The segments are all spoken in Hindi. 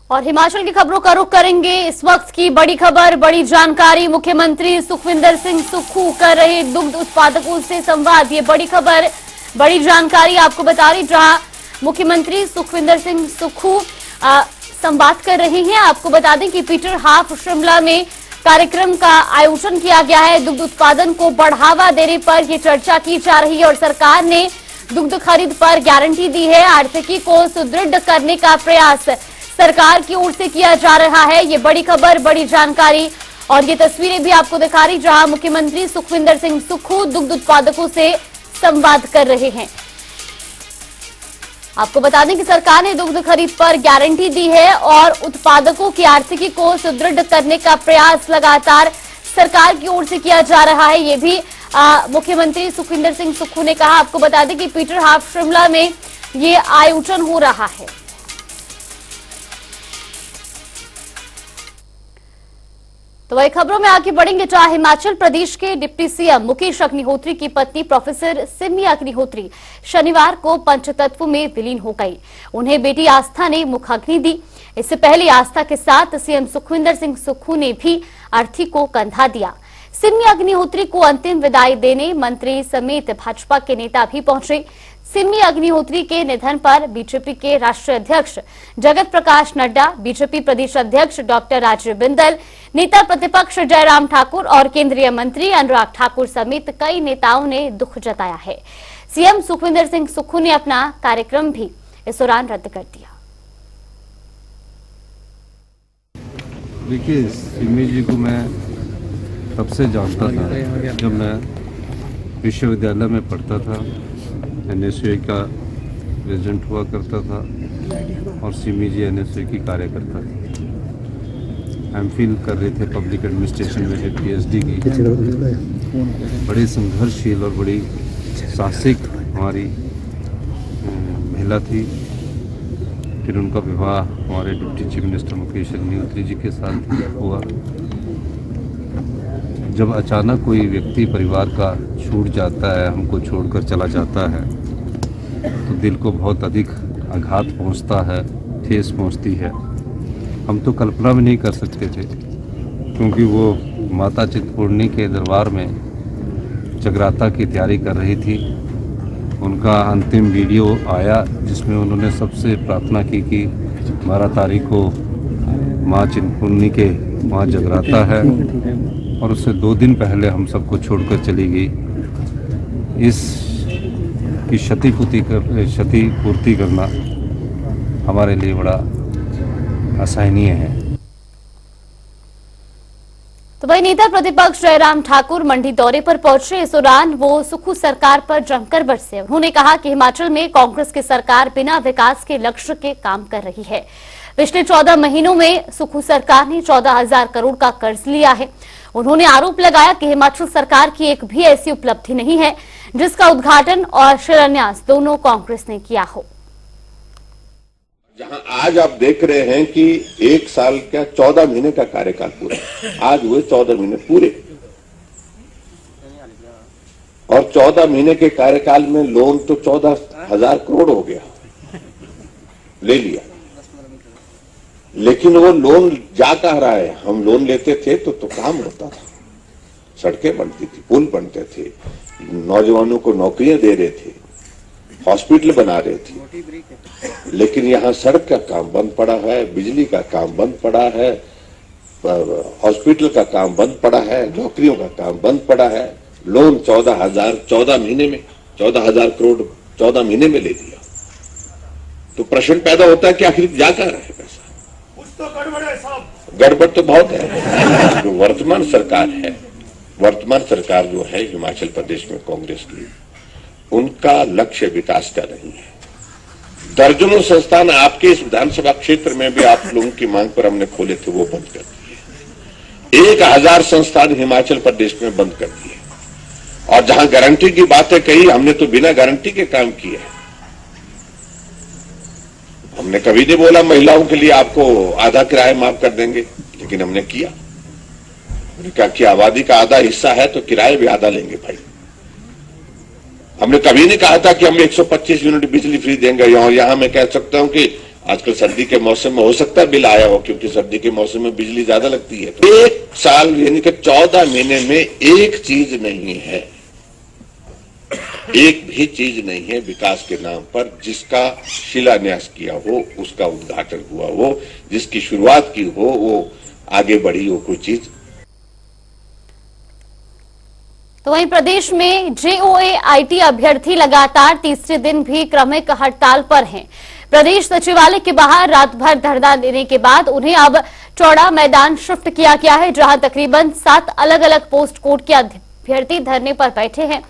और हिमाचल की खबरों का रुख करेंगे। इस वक्त की बड़ी खबर, बड़ी जानकारी। मुख्यमंत्री सुखविंदर सिंह सुक्खू कर रहे दुग्ध उत्पादकों से संवाद। ये बड़ी खबर, बड़ी जानकारी आपको बता रही, जहां मुख्यमंत्री सुखविंदर सिंह सुक्खू संवाद कर रहे हैं। आपको बता दें कि पीटर हाफ शिमला में कार्यक्रम का आयोजन किया गया है। दुग्ध उत्पादन को बढ़ावा देने पर यह चर्चा की जा रही है और सरकार ने दुग्ध खरीद पर गारंटी दी है। आर्थिकी को सुदृढ़ करने का प्रयास सरकार की ओर से किया जा रहा है। ये बड़ी खबर, बड़ी जानकारी और ये तस्वीरें भी आपको दिखा रही, जहां मुख्यमंत्री सुखविंदर सिंह सुक्खू दुग्ध उत्पादकों से संवाद कर रहे हैं। आपको बता दें कि सरकार ने दुग्ध खरीद पर गारंटी दी है और उत्पादकों की आर्थिकी को सुदृढ़ करने का प्रयास लगातार सरकार की ओर से किया जा रहा है। ये भी मुख्यमंत्री सुखविंदर सिंह सुक्खू ने कहा। आपको बता दें कि पीटर हाफ शिमला में ये आयोजन हो रहा है। तो वही खबरों में आगे बढ़ेंगे, जहां हिमाचल प्रदेश के डिप्टी सीएम मुकेश अग्निहोत्री की पत्नी प्रोफेसर सिमी अग्निहोत्री शनिवार को पंचतत्व में विलीन हो गई। उन्हें बेटी आस्था ने मुखाग्नि दी। इससे पहले आस्था के साथ सीएम सुखविंदर सिंह सुक्खू ने भी अर्थी को कंधा दिया। सिमी अग्निहोत्री को अंतिम विदाई देने मंत्री समेत भाजपा के नेता भी पहुंचे। सिमी अग्निहोत्री के निधन पर बीजेपी के राष्ट्रीय अध्यक्ष जगत प्रकाश नड्डा, बीजेपी प्रदेश अध्यक्ष डॉक्टर राजीव बिंदल, नेता प्रतिपक्ष जयराम ठाकुर और केंद्रीय मंत्री अनुराग ठाकुर समेत कई नेताओं ने दुख जताया है। सीएम सुखविंदर सिंह सुक्खू ने अपना कार्यक्रम भी इस दौरान रद्द कर दिया। देखिए, सिमी जी को मैं तब से जानता था जब मैं विश्वविद्यालय में पढ़ता था। NSUI का प्रेसिडेंट हुआ करता था और सिमी जी NSUI की कार्यकर्ता थी। MPhil कर रहे थे पब्लिक एडमिनिस्ट्रेशन में, PhD की। बड़ी संघर्षशील और बड़ी साहसिक हमारी महिला थी। फिर उनका विवाह हमारे deputy chief minister Mukesh Agnihotri ji के साथ हुआ। जब अचानक कोई व्यक्ति परिवार का छूट जाता है, हमको छोड़कर चला जाता है, तो दिल को बहुत अधिक आघात पहुंचता है, ठेस पहुंचती है। हम तो कल्पना भी नहीं कर सकते थे, क्योंकि वो माता चिंतपूर्णी के दरबार में जगराता की तैयारी कर रही थी। उनका अंतिम वीडियो आया जिसमें उन्होंने सबसे प्रार्थना की कि 12 तारीख को माँ चिंतपूर्णी के वहाँ जगराता है, और उससे 2 दिन पहले हम सबको छोड़कर चली गई। इस की क्षति पूर्ति करना हमारे लिए बड़ा असहनीय है। तो वही नेता प्रतिपक्ष जयराम ठाकुर मंडी दौरे पर पहुंचे। इस दौरान वो सुक्खू सरकार पर जमकर बरसे। उन्होंने कहा कि हिमाचल में कांग्रेस की सरकार बिना विकास के लक्ष्य के काम कर रही है। पिछले 14 महीनों में सुक्खू सरकार ने 14,000 करोड़ का कर्ज लिया है। उन्होंने आरोप लगाया कि हिमाचल सरकार की एक भी ऐसी उपलब्धि नहीं है जिसका उद्घाटन और शिलान्यास दोनों कांग्रेस ने किया हो। जहां आज आप देख रहे हैं कि 1 साल का 14 महीने का कार्यकाल पूरा, आज हुए 14 महीने पूरे, और 14 महीने के कार्यकाल में लोन तो 14,000 करोड़ हो गया, ले लिया। लेकिन वो लोन जा कहाँ रहा है? हम लोन लेते थे तो काम होता था, सड़कें बनती थी, पुल बनते थे, नौजवानों को नौकरियां दे रहे थे, हॉस्पिटल बना रहे थे। लेकिन यहाँ सड़क का काम बंद पड़ा है, बिजली का काम बंद पड़ा है, हॉस्पिटल का काम बंद पड़ा है, नौकरियों का काम बंद पड़ा है। लोन 14 महीने में 14,000 करोड़ 14 महीने में ले लिया। तो प्रश्न पैदा होता है कि आखिर जा कहाँ रहा है पैसा? तो गड़बड़ तो बहुत है। जो वर्तमान सरकार है, वर्तमान सरकार जो है हिमाचल प्रदेश में कांग्रेस की, उनका लक्ष्य विकास का नहीं है। दर्जनों संस्थान आपके इस विधानसभा क्षेत्र में भी आप लोगों की मांग पर हमने खोले थे, वो बंद कर दिए। 1000 संस्थान हिमाचल प्रदेश में बंद कर दिए। और जहां गारंटी की बातें कही, हमने तो बिना गारंटी के काम किए। हमने कभी नहीं बोला महिलाओं के लिए आपको आधा किराया माफ कर देंगे, लेकिन हमने किया। हमने कहा कि आबादी का आधा हिस्सा है तो किराए भी आधा लेंगे भाई। हमने कभी नहीं कहा था कि हम 125 यूनिट बिजली फ्री देंगे। और यहां मैं कह सकता हूं कि आजकल सर्दी के मौसम में हो सकता है बिल आया हो, क्योंकि सर्दी के मौसम में बिजली ज्यादा लगती है। तो एक साल यानी कि 14 महीने में एक चीज नहीं है, एक भी चीज नहीं है विकास के नाम पर जिसका शिलान्यास किया हो, उसका उद्घाटन हुआ हो, जिसकी शुरुआत की हो, वो आगे बढ़ी हो कोई चीज। तो वहीं प्रदेश में जेओए आईटी अभ्यर्थी लगातार तीसरे दिन भी क्रमिक हड़ताल पर हैं। प्रदेश सचिवालय के बाहर रात भर धरना देने के बाद उन्हें अब चौड़ा मैदान शिफ्ट किया गया है, जहां तकरीबन 7 अलग अलग पोस्ट कोड के अभ्यर्थी धरने पर बैठे हैं।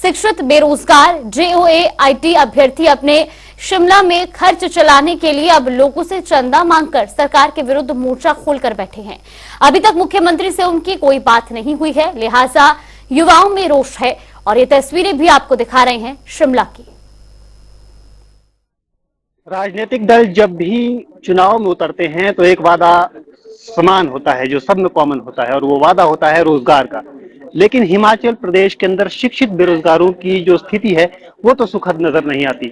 शिक्षित बेरोजगार जेओए आईटी अभ्यर्थी अपने शिमला में खर्च चलाने के लिए अब लोगों से चंदा मांगकर सरकार के विरुद्ध मोर्चा खोलकर बैठे हैं। अभी तक मुख्यमंत्री से उनकी कोई बात नहीं हुई है, लिहाजा युवाओं में रोष है और ये तस्वीरें भी आपको दिखा रहे हैं शिमला की। राजनीतिक दल जब भी चुनाव में उतरते हैं तो एक वादा समान होता है जो सब में कॉमन होता है, और वो वादा होता है रोजगार का। लेकिन हिमाचल प्रदेश के अंदर शिक्षित बेरोजगारों की जो स्थिति है वो तो सुखद नजर नहीं आती।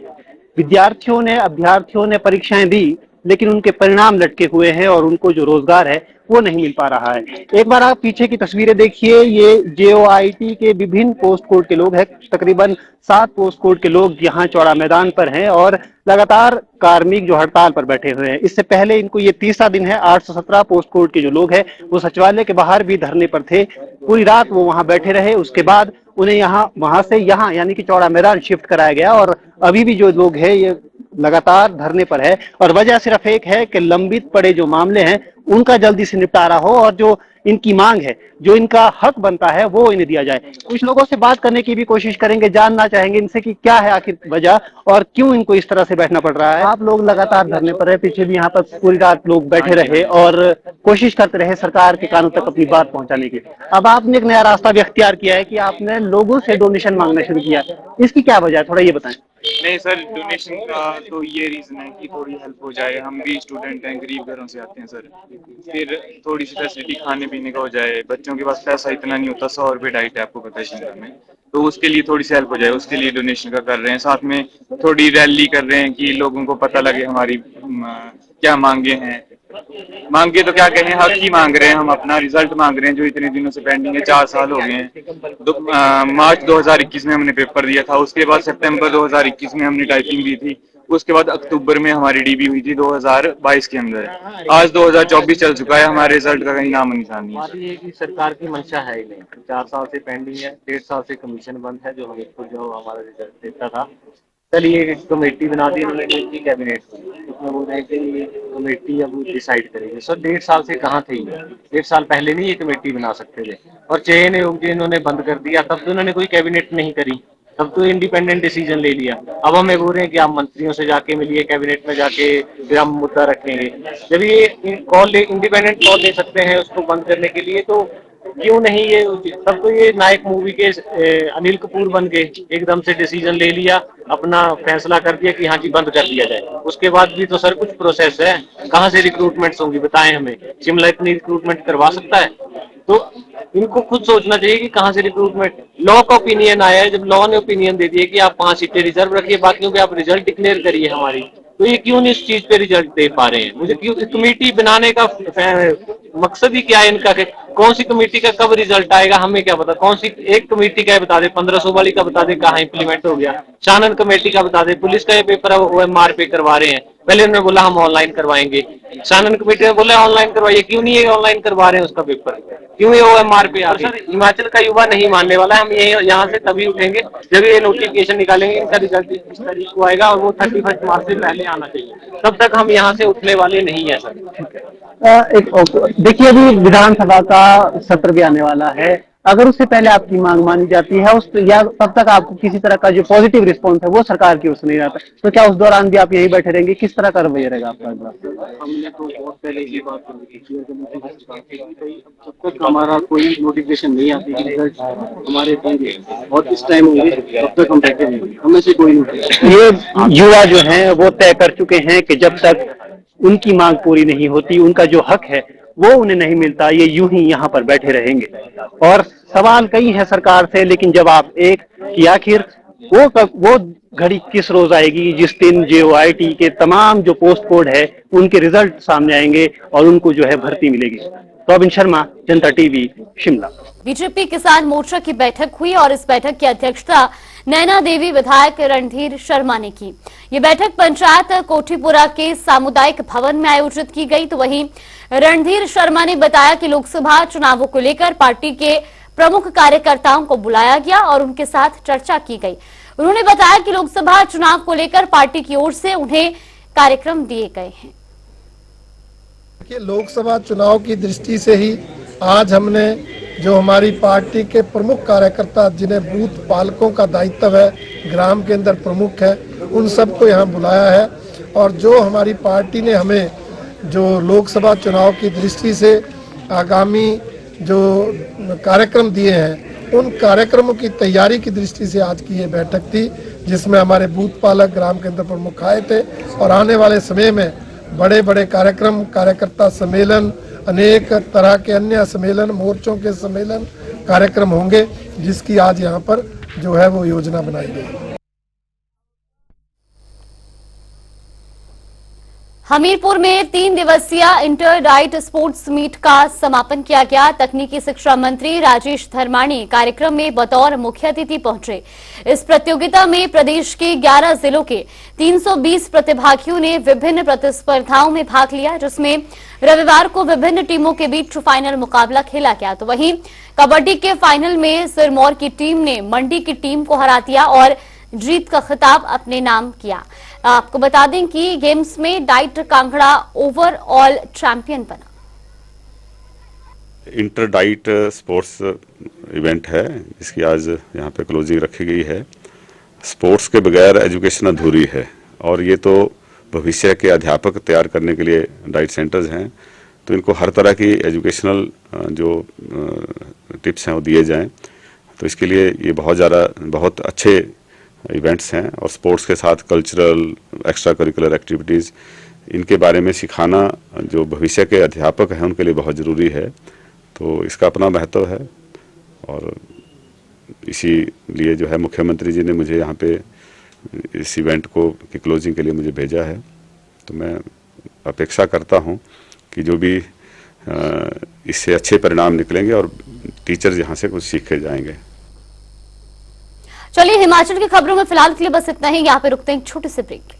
अभ्यर्थियों ने परीक्षाएं दी, लेकिन उनके परिणाम लटके हुए हैं और उनको जो रोजगार है वो नहीं मिल पा रहा है। एक बार आप पीछे की तस्वीरें देखिए, ये जेओआईटी के विभिन्न पोस्ट कोड के लोग हैं। तकरीबन 7 पोस्ट कोड के लोग यहाँ चौड़ा मैदान पर हैं और लगातार कार्मिक जो हड़ताल पर बैठे हुए हैं। इससे पहले इनको ये तीसरा दिन है। 817 पोस्ट कोड के जो लोग हैं वो सचिवालय के बाहर भी धरने पर थे, पूरी रात वो वहां बैठे रहे। उसके बाद उन्हें वहां से यहाँ यानी कि चौड़ा मैदान शिफ्ट कराया गया और अभी भी जो लोग हैं ये लगातार धरने पर है। और वजह सिर्फ एक है कि लंबित पड़े जो मामले हैं उनका जल्दी से निपटारा हो और जो इनकी मांग है, जो इनका हक बनता है, वो इन्हें दिया जाए। कुछ लोगों से बात करने की भी कोशिश करेंगे, जानना चाहेंगे इनसे कि क्या है आखिर वजह और क्यों इनको इस तरह से बैठना पड़ रहा है। आप लोग लगातार धरने पर है, पीछे भी यहाँ पर पूरी रात लोग बैठे रहे और कोशिश करते रहे सरकार के कानों तक अपनी बात पहुंचाने की। अब आपने एक नया रास्ता भी अख्तियार किया है कि आपने लोगों से डोनेशन मांगना शुरू किया, इसकी क्या वजह है, थोड़ा ये बताएं। नहीं सर, डोनेशन का तो ये रीजन है कि थोड़ी हेल्प हो जाए। हम भी स्टूडेंट हैं, गरीब घरों से आते हैं सर। फिर थोड़ी सी फैसिलिटी खाने पीने का हो जाए। बच्चों के पास पैसा इतना नहीं होता, 100 रुपये डाइट है, आपको पता है शिमला में, तो उसके लिए थोड़ी सी हेल्प हो जाए, उसके लिए डोनेशन का कर रहे हैं। साथ में थोड़ी रैली कर रहे हैं कि लोगों को पता लगे हमारी क्या मांगे हैं। मांगे तो क्या कहें, हक ही मांग रहे हैं। हम अपना रिजल्ट मांग रहे हैं जो इतने दिनों से पेंडिंग है। 4 साल हो गए हैं। मार्च 2021 में हमने पेपर दिया था, उसके बाद सितंबर 2021 में हमने टाइपिंग दी थी, उसके बाद अक्टूबर में हमारी डीबी हुई थी 2022 के अंदर। आज 2024 चल चुका है, हमारे रिजल्ट का कहीं नाम निशान नहीं है। ये कि सरकार की मंशा है ही नहीं। 4 साल से पेंडिंग है, 1.5 साल से कमीशन बंद है जो हमारा रिजल्ट देता था। चलिए एक कमेटी बना दी इन्होंने कैबिनेट को, उसमें बोल रहे हैं कि ये कमेटी अब डिसाइड करेगी। सर 1.5 साल से कहाँ थे? 1.5 साल पहले नहीं ये कमेटी बना सकते थे। और चयन आयोग जो इन्होंने बंद कर दिया, तब तो इन्होंने कोई कैबिनेट नहीं करी, तब तो इंडिपेंडेंट डिसीजन ले लिया। अब हमें बोल रहे हैं कि आप मंत्रियों से जाके मिलिए, कैबिनेट में जाके फिर हम मुद्दा रखेंगे। जब ये कॉल इंडिपेंडेंट कॉल ले सकते हैं उसको बंद करने के लिए, तो क्यों नहीं ये? तब तो ये नायक मूवी के अनिल कपूर बन के एकदम से डिसीजन ले लिया, अपना फैसला कर दिया कि हाँ जी बंद कर दिया जाए। उसके बाद भी तो सर कुछ प्रोसेस है, कहाँ से रिक्रूटमेंट्स होंगी बताएं हमें। शिमला इतनी रिक्रूटमेंट करवा सकता है? तो इनको खुद सोचना चाहिए कि कहाँ से रिक्रूटमेंट। लॉ का ओपिनियन आया है, जब लॉ ने ओपिनियन दे दिया कि आप 5 सीटें रिजर्व रखिए, बाकियों पे आप रिजल्ट डिक्लेयर करिए हमारी, तो ये क्यों नहीं इस चीज पे रिजल्ट दे पा रहे हैं? मुझे क्यों कमेटी बनाने का मकसद ही क्या है इनका? कौन सी कमेटी का कब रिजल्ट आएगा हमें क्या पता। कौन सी एक कमेटी का बता दे, 1500 वाली का बता दे कहाँ इंप्लीमेंट हो गया, शानन कमेटी का बता दे। पुलिस का ये पेपर है OMR पे करवा रहे हैं, पहले उन्होंने बोला हम ऑनलाइन करवाएंगे, शानन कमेटी ने बोला ऑनलाइन करवाइए, क्यों नहीं ये ऑनलाइन करवा रहे हैं उसका पेपर? क्यों ये OMR पे आ गए? हिमाचल का युवा नहीं मानने वाला है। हम ये यहाँ से तभी उठेंगे जब ये नोटिफिकेशन निकालेंगे, इनका रिजल्ट इस तारीख को आएगा और वो 31 मार्च से पहले आना चाहिए। तब तक हम यहाँ से उठने वाले नहीं है सर। देखिए अभी विधानसभा का सत्र भी आने वाला है, अगर उससे पहले आपकी मांग मानी जाती है या तब तक आपको किसी तरह का जो पॉजिटिव रिस्पॉन्स है वो सरकार की ओर से नहीं आता, तो क्या उस दौरान भी आप यही बैठे रहेंगे? किस तरह का रवैया रहेगा आपका? हमने तो बहुत पहले ये बात की थी, जब तक हमारा कोई नोटिफिकेशन नहीं आती रिजल्ट हमारे होंगे और इस टाइम होंगे, तब तक हम बैठे रहेंगे, हमें से कोई नहीं। ये युवा जो हैं वो तय कर चुके हैं कि जब तक उनकी मांग पूरी नहीं होती, उनका जो हक है वो उन्हें नहीं मिलता, ये यूं ही यहाँ पर बैठे रहेंगे। और सवाल कई है सरकार से, लेकिन जवाब एक कि आखिर वो घड़ी किस रोज आएगी जिस दिन JOIT के तमाम जो पोस्ट कोड है उनके रिजल्ट सामने आएंगे और उनको जो है भर्ती मिलेगी। रॉबिन शर्मा, जनता टीवी, शिमला। बीजेपी किसान मोर्चा की बैठक हुई और इस बैठक की अध्यक्षता नैना देवी विधायक रणधीर शर्मा ने की। ये बैठक पंचायत कोठीपुरा के सामुदायिक भवन में आयोजित की गई। तो वहीं रणधीर शर्मा ने बताया कि लोकसभा चुनावों को लेकर पार्टी के प्रमुख कार्यकर्ताओं को बुलाया गया और उनके साथ चर्चा की गई। उन्होंने बताया कि लोकसभा चुनाव को लेकर पार्टी की ओर से उन्हें कार्यक्रम दिए गए हैं। देखिए, लोकसभा चुनाव की दृष्टि से ही आज हमने जो हमारी पार्टी के प्रमुख कार्यकर्ता जिन्हें बूथ पालकों का दायित्व है, ग्राम के अंदर प्रमुख है, उन सबको यहाँ बुलाया है। और जो हमारी पार्टी ने हमें जो लोकसभा चुनाव की दृष्टि से आगामी जो कार्यक्रम दिए हैं, उन कार्यक्रमों की तैयारी की दृष्टि से आज की ये बैठक थी, जिसमें हमारे बूथ पालक ग्राम केंद्र प्रमुख आए थे। और आने वाले समय में बड़े बड़े कार्यक्रम, कार्यकर्ता सम्मेलन, अनेक तरह के अन्य सम्मेलन, मोर्चों के सम्मेलन, कार्यक्रम होंगे, जिसकी आज यहाँ पर जो है वो योजना बनाई गई। हमीरपुर में 3 दिवसीय इंटर डाइट स्पोर्ट्स मीट का समापन किया गया। तकनीकी शिक्षा मंत्री राजेश धर्माणी कार्यक्रम में बतौर मुख्य अतिथि पहुंचे। इस प्रतियोगिता में प्रदेश के 11 जिलों के 320 प्रतिभागियों ने विभिन्न प्रतिस्पर्धाओं में भाग लिया, जिसमें रविवार को विभिन्न टीमों के बीच फाइनल मुकाबला खेला गया। तो वहीं कबड्डी के फाइनल में सिरमौर की टीम ने मंडी की टीम को हरा दिया और जीत का खिताब अपने नाम किया। आपको बता दें कि गेम्स में डाइट कांगड़ा ओवरऑल चैंपियन बना। इंटर डाइट स्पोर्ट्स इवेंट है, जिसकी आज यहाँ पे क्लोजिंग रखी गई है। स्पोर्ट्स के बगैर एजुकेशन अधूरी है और ये तो भविष्य के अध्यापक तैयार करने के लिए डाइट सेंटर्स हैं, तो इनको हर तरह की एजुकेशनल जो टिप्स हैं वो दिए जाएं। तो इसके लिए ये बहुत अच्छे इवेंट्स हैं और स्पोर्ट्स के साथ कल्चरल, एक्स्ट्रा करिकुलर एक्टिविटीज़, इनके बारे में सिखाना जो भविष्य के अध्यापक हैं उनके लिए बहुत ज़रूरी है। तो इसका अपना महत्व है और इसीलिए जो है मुख्यमंत्री जी ने मुझे यहाँ पे इस इवेंट को की क्लोजिंग के लिए मुझे भेजा है। तो मैं अपेक्षा करता हूँ कि जो भी इससे अच्छे परिणाम निकलेंगे और टीचर्स यहाँ से कुछ सीख के जाएंगे। चलिए, हिमाचल की खबरों में फिलहाल के लिए बस इतना ही। यहाँ पे रुकते हैं एक छोटे से ब्रेक।